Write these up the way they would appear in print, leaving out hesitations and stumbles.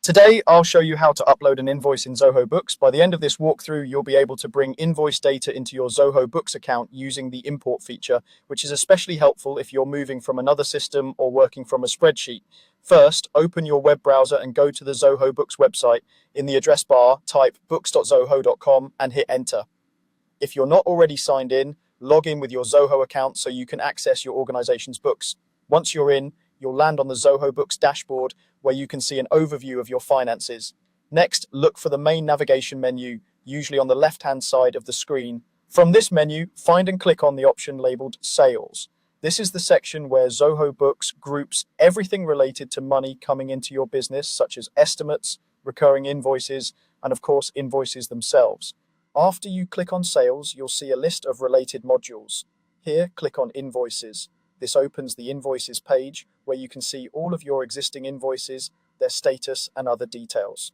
Today, I'll show you how to upload an invoice in Zoho Books. By the end of this walkthrough, you'll be able to bring invoice data into your Zoho Books account using the import feature, which is especially helpful if you're moving from another system or working from a spreadsheet. First, open your web browser and go to the Zoho Books website. In the address bar, type books.zoho.com and hit enter. If you're not already signed in, log in with your Zoho account so you can access your organization's books. Once you're in, you'll land on the Zoho Books dashboard where you can see an overview of your finances. Next, look for the main navigation menu, usually on the left-hand side of the screen. From this menu, find and click on the option labeled Sales. This is the section where Zoho Books groups everything related to money coming into your business, such as estimates, recurring invoices, and of course, invoices themselves. After you click on Sales, you'll see a list of related modules. Here, click on Invoices. This opens the Invoices page where you can see all of your existing invoices, their status, and other details.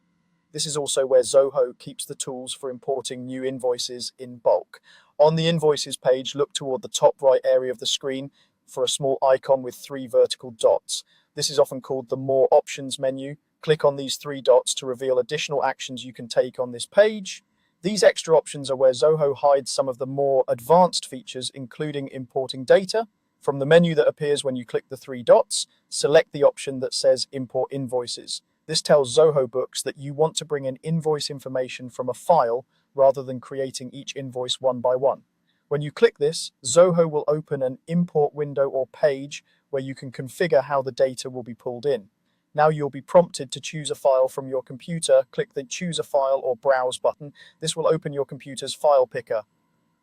This is also where Zoho keeps the tools for importing new invoices in bulk. On the Invoices page, look toward the top right area of the screen for a small icon with 3 vertical dots. This is often called the More Options menu. Click on these 3 dots to reveal additional actions you can take on this page. These extra options are where Zoho hides some of the more advanced features, including importing data. From the menu that appears when you click the 3 dots, select the option that says Import Invoices. This tells Zoho Books that you want to bring in invoice information from a file rather than creating each invoice one by one. When you click this, Zoho will open an import window or page where you can configure how the data will be pulled in. Now you'll be prompted to choose a file from your computer. Click the Choose a File or Browse button. This will open your computer's file picker.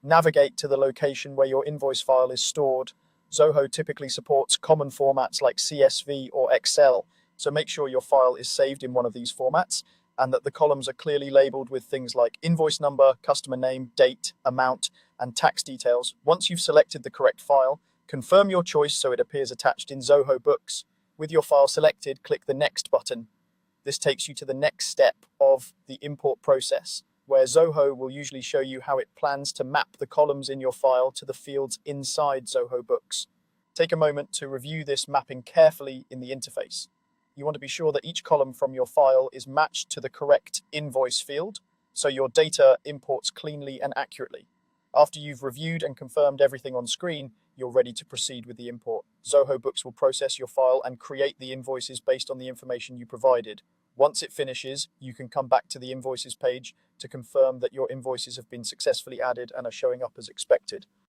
Navigate to the location where your invoice file is stored. Zoho typically supports common formats like CSV or Excel, so make sure your file is saved in one of these formats and that the columns are clearly labeled with things like invoice number, customer name, date, amount, and tax details. Once you've selected the correct file, confirm your choice so it appears attached in Zoho Books. With your file selected, click the Next button. This takes you to the next step of the import process, where Zoho will usually show you how it plans to map the columns in your file to the fields inside Zoho Books. Take a moment to review this mapping carefully in the interface. You want to be sure that each column from your file is matched to the correct invoice field, so your data imports cleanly and accurately. After you've reviewed and confirmed everything on screen, you're ready to proceed with the import. Zoho Books will process your file and create the invoices based on the information you provided. Once it finishes, you can come back to the Invoices page to confirm that your invoices have been successfully added and are showing up as expected.